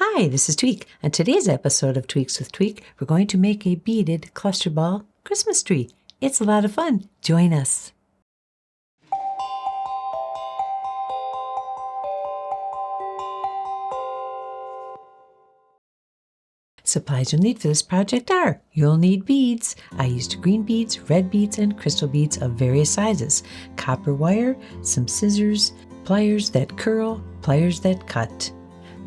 Hi, this is Tweek. On today's episode of Tweeks with Tweek, we're going to make a beaded cluster ball Christmas tree. It's a lot of fun. Join us. Supplies you'll need for this project are: you'll need beads. I used green beads, red beads, and crystal beads of various sizes, copper wire, some scissors, pliers that curl, pliers that cut.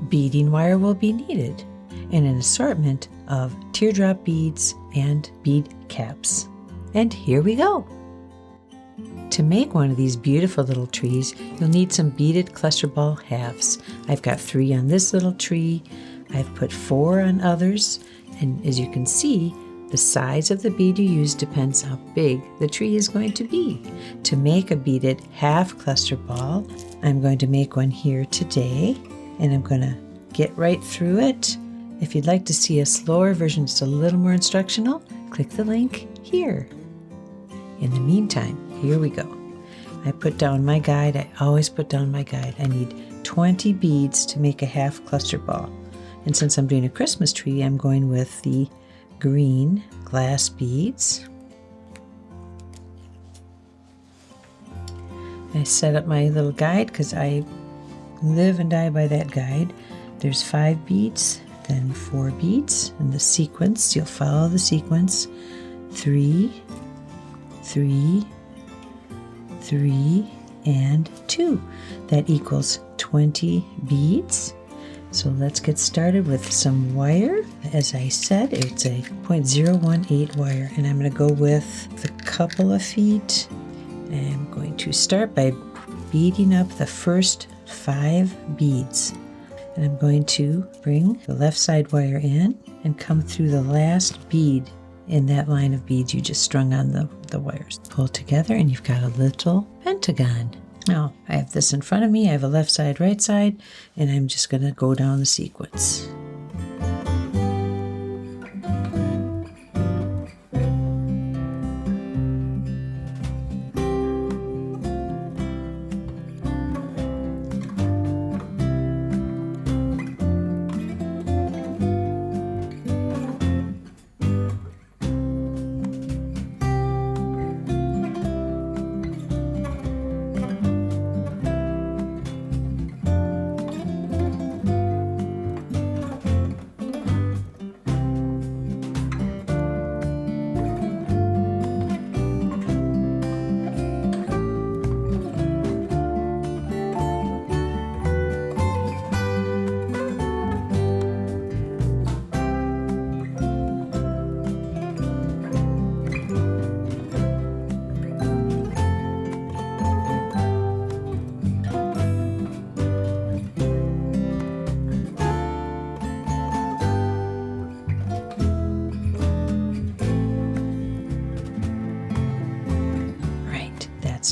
Beading wire will be needed, and an assortment of teardrop beads and bead caps. And here we go. To make one of these beautiful little trees, you'll need some beaded cluster ball halves. I've got 3 on this little tree. I've put 4 on others, and as you can see, the size of the bead you use depends how big the tree is going to be. To make a beaded half cluster ball, I'm going to make one here today, and I'm going to get right through it. If you'd like to see a slower version, just a little more instructional, click the link here. In the meantime, here we go. I put down my guide. I always put down my guide. I need 20 beads to make a half cluster ball. And since I'm doing a Christmas tree, I'm going with the green glass beads. I set up my little guide because I live and die by that guide. There's 5 beads, then 4 beads. In the sequence, you'll follow the sequence. 3, 3, 3, and 2. That equals 20 beads. So let's get started with some wire. As I said, it's a 0.018 wire, and I'm going to go with a couple of feet. I'm going to start by beading up the first 5 beads. And I'm going to bring the left side wire in and come through the last bead in that line of beads you just strung on the wires. Pull together and you've got a little pentagon. Now, I have this in front of me. I have a left side, right side, and I'm just going to go down the sequence.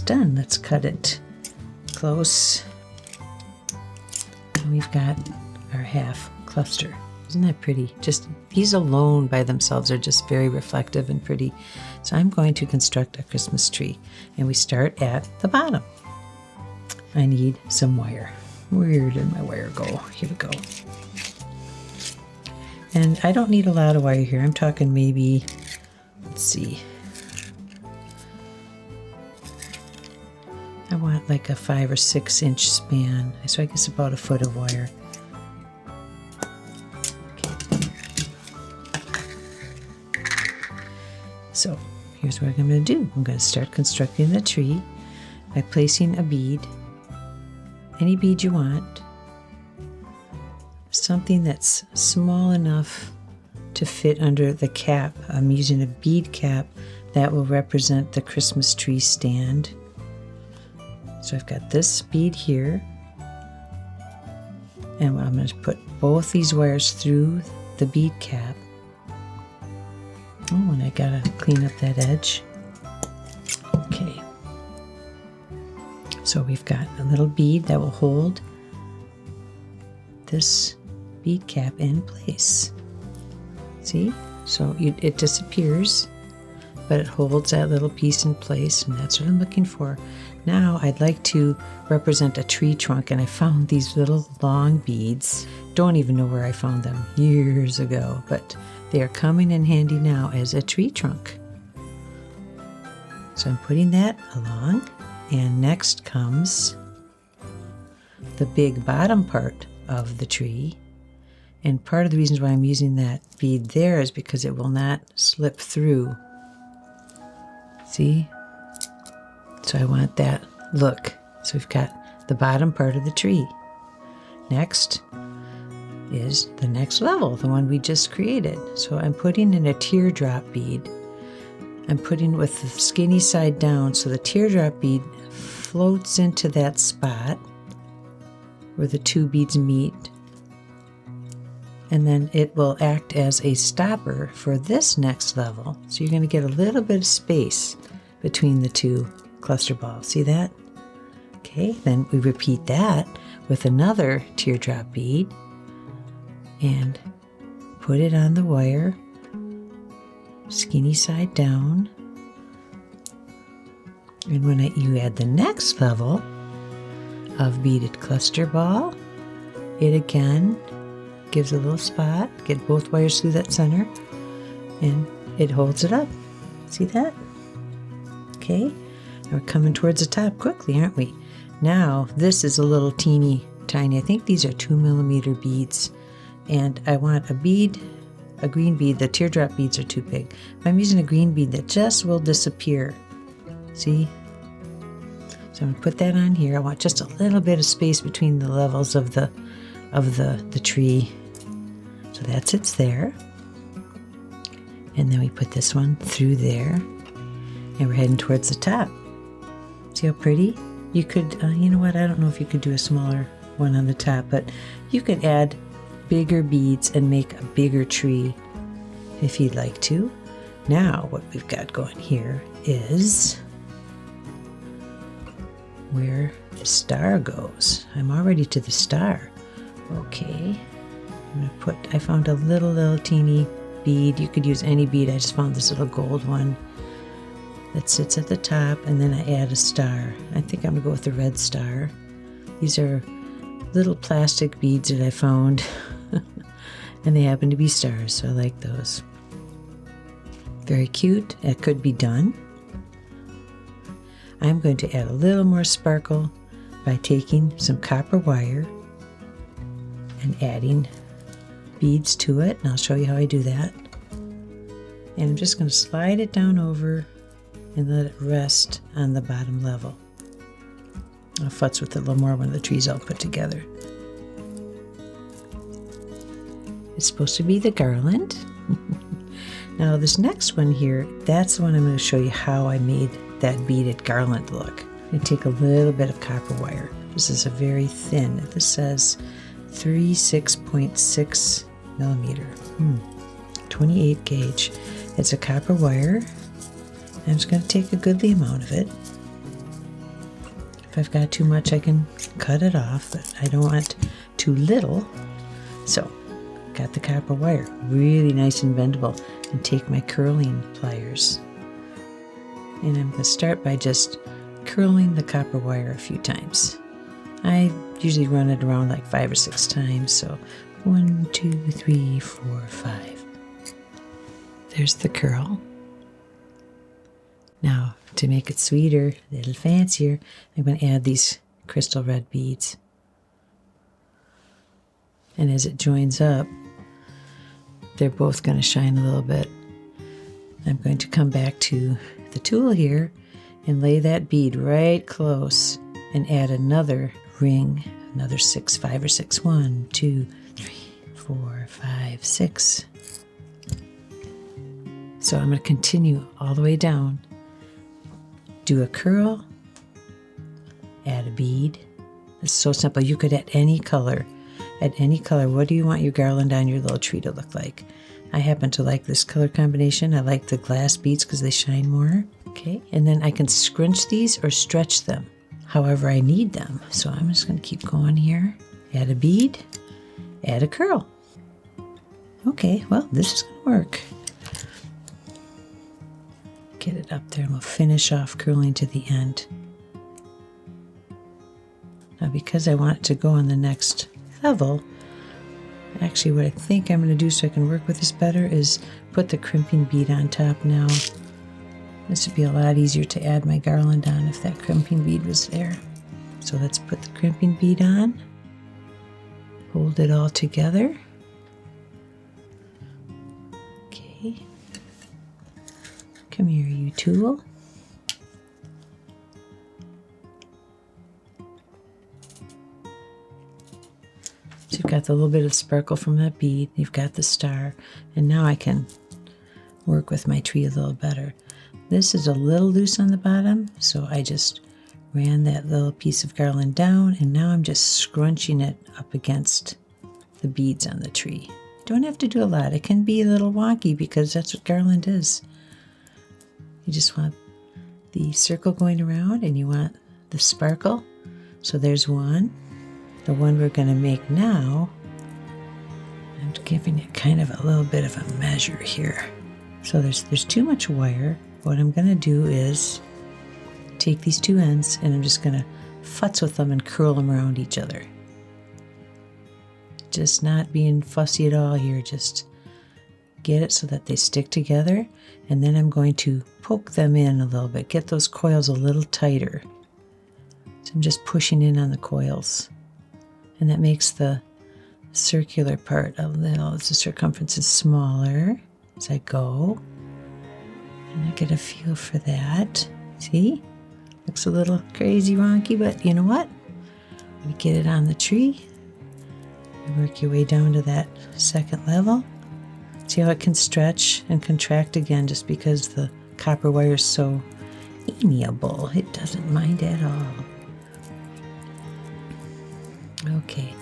Done. Let's cut it close. And we've got our half cluster. Isn't that pretty? Just these alone by themselves are just very reflective and pretty. So I'm going to construct a Christmas tree, and we start at the bottom. I need some wire. Where did my wire go? Here we go. And I don't need a lot of wire here. I'm talking maybe, let's see, I want like a 5 or 6 inch span, so I guess about a foot of wire. Okay. So here's what I'm going to do. I'm going to start constructing the tree by placing a bead, any bead you want, something that's small enough to fit under the cap. I'm using a bead cap that will represent the Christmas tree stand. So I've got this bead here, and I'm going to put both these wires through the bead cap. Oh, and I gotta clean up that edge. Okay. So we've got a little bead that will hold this bead cap in place. See? So it disappears, but it holds that little piece in place, and that's what I'm looking for. Now I'd like to represent a tree trunk, and I found these little long beads. Don't even know where I found them, years ago, but they are coming in handy now as a tree trunk. So I'm putting that along, and next comes the big bottom part of the tree. And part of the reasons why I'm using that bead there is because it will not slip through. See? So I want that look. So we've got the bottom part of the tree. Next is the next level, the one we just created. So I'm putting in a teardrop bead. I'm putting with the skinny side down, so the teardrop bead floats into that spot where the two beads meet. And then it will act as a stopper for this next level. So you're going to get a little bit of space between the two cluster balls. See that? Okay, then we repeat that with another teardrop bead and put it on the wire, skinny side down. And when you add the next level of beaded cluster ball, it again gives a little spot, get both wires through that center, and it holds it up. See that? Okay, we're coming towards the top quickly, aren't we? Now, this is a little teeny tiny, I think these are 2mm beads, and I want a bead, a green bead. The teardrop beads are too big. I'm using a green bead that just will disappear. See? So I'm gonna put that on here. I want just a little bit of space between the levels of the tree. So that's it's there. And then we put this one through there, and we're heading towards the top. See how pretty? You could, you know what, I don't know if you could do a smaller one on the top, but you could add bigger beads and make a bigger tree if you'd like to. Now what we've got going here is where the star goes. I'm already to the star. Okay, I found a little teeny bead. You could use any bead. I just found this little gold one that sits at the top, and then I add a star. I think I'm gonna go with the red star. These are little plastic beads that I found and they happen to be stars, so I like those. Very cute. It could be done. I'm going to add a little more sparkle by taking some copper wire and adding beads to it, and I'll show you how I do that. And I'm just going to slide it down over and let it rest on the bottom level. I'll futz with it a little more when the tree's all put together. It's supposed to be the garland. Now this next one here, that's the one I'm going to show you how I made that beaded garland look. I'm going to take a little bit of copper wire. This is a very thin, this says 36.6 millimeter, 28 gauge. It's a copper wire. I'm just going to take a goodly amount of it. If I've got too much, I can cut it off, but I don't want too little. So, got the copper wire, really nice and bendable, and take my curling pliers. And I'm going to start by just curling the copper wire a few times. I usually run it around like 5 or 6 times, so 1, 2, 3, 4, 5. There's the curl. Now, to make it sweeter, a little fancier, I'm going to add these crystal red beads. And as it joins up, they're both going to shine a little bit. I'm going to come back to the tool here and lay that bead right close and add another ring, another 6, 5 or 6. 1, 2, 3, 4, 5, 6. So I'm going to continue all the way down. Do a curl, add a bead. It's so simple. You could add any color. Add any color. What do you want your garland on your little tree to look like? I happen to like this color combination. I like the glass beads because they shine more. Okay, and then I can scrunch these or stretch them however I need them. So I'm just going to keep going here. Add a bead, add a curl. Okay, well, this is going to work. Get it up there and we'll finish off curling to the end. Now because I want it to go on the next level, actually what I think I'm going to do so I can work with this better is put the crimping bead on top now. This would be a lot easier to add my garland on if that crimping bead was there. So let's put the crimping bead on. Hold it all together. Okay. Come here, you tool. So you've got the little bit of sparkle from that bead. You've got the star. And now I can work with my tree a little better. This is a little loose on the bottom, so I just ran that little piece of garland down, and now I'm just scrunching it up against the beads on the tree. Don't have to do a lot. It can be a little wonky because that's what garland is. You just want the circle going around and you want the sparkle. So there's one. The one we're going to make now, I'm giving it kind of a little bit of a measure here. So there's too much wire. What I'm going to do is take these two ends and I'm just going to futz with them and curl them around each other. Just not being fussy at all here, just get it so that they stick together, and then I'm going to poke them in a little bit, get those coils a little tighter. So I'm just pushing in on the coils, and that makes the circular part a little, the circumference is smaller as I go, and I get a feel for that. See? Looks a little crazy wonky, but you know what? We get it on the tree. You work your way down to that second level. See how it can stretch and contract again just because the copper wire is so amiable. It doesn't mind at all. Okay.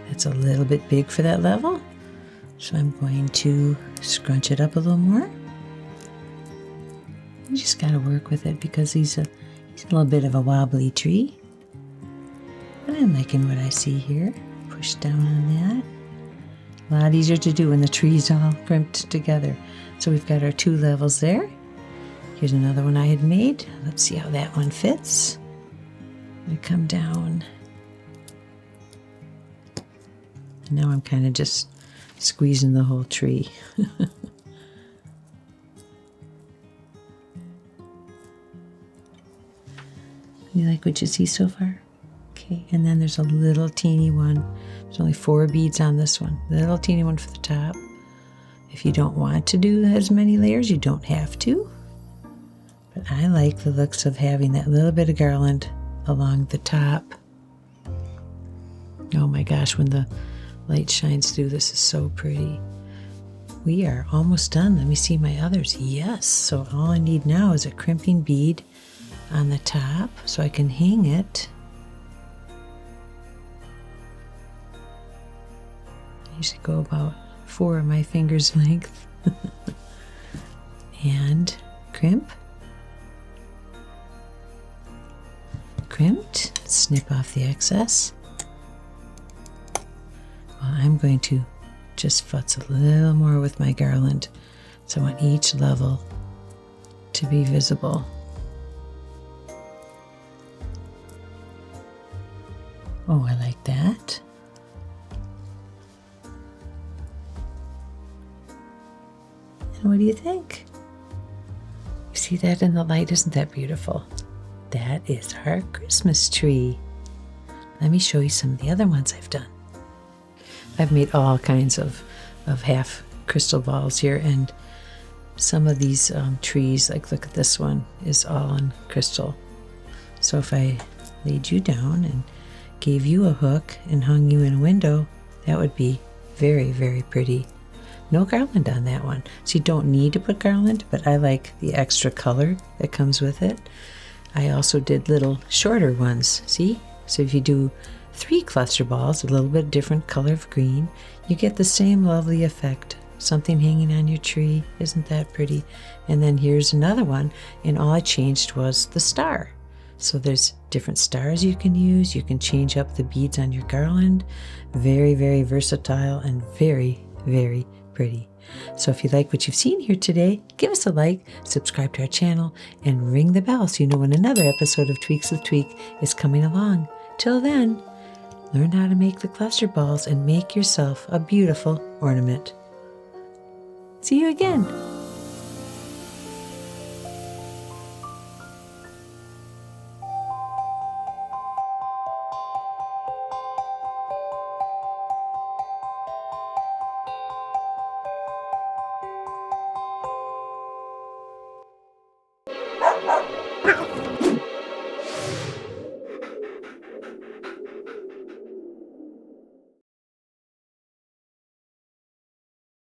That's a little bit big for that level. So I'm going to scrunch it up a little more. You just got to work with it because he's a little bit of a wobbly tree. But I'm liking what I see here. Push down on that. A lot easier to do when the tree's all crimped together. So we've got our two levels there. Here's another one I had made. Let's see how that one fits. I'm going to come down. And now I'm kind of just squeezing the whole tree. You like what you see so far? Okay, and then there's a little teeny one. There's only 4 beads on this one. Little teeny one for the top. If you don't want to do as many layers, you don't have to. But I like the looks of having that little bit of garland along the top. Oh my gosh, when the light shines through, this is so pretty. We are almost done. Let me see my others. Yes, so all I need now is a crimping bead on the top so I can hang it. I usually go about 4 of my fingers length. And crimp. Crimped. Snip off the excess. Well, I'm going to just futz a little more with my garland. So I want each level to be visible. Oh, I like that. And what do you think? You see that in the light? Isn't that beautiful? That is our Christmas tree. Let me show you some of the other ones I've done. I've made all kinds of half crystal balls here, and some of these trees, like look at this one, is all in crystal. So if I laid you down and gave you a hook and hung you in a window, that would be very, very pretty. No garland on that one. So you don't need to put garland, but I like the extra color that comes with it. I also did little shorter ones, see? So if you do 3 cluster balls, a little bit different color of green, you get the same lovely effect. Something hanging on your tree. Isn't that pretty? And then here's another one, and all I changed was the star. So there's different stars you can use. You can change up the beads on your garland. Very, very versatile and very, very pretty. So if you like what you've seen here today, give us a like, subscribe to our channel, and ring the bell so you know when another episode of Tweeks with Tweek is coming along. Till then, learn how to make the cluster balls and make yourself a beautiful ornament. See you again.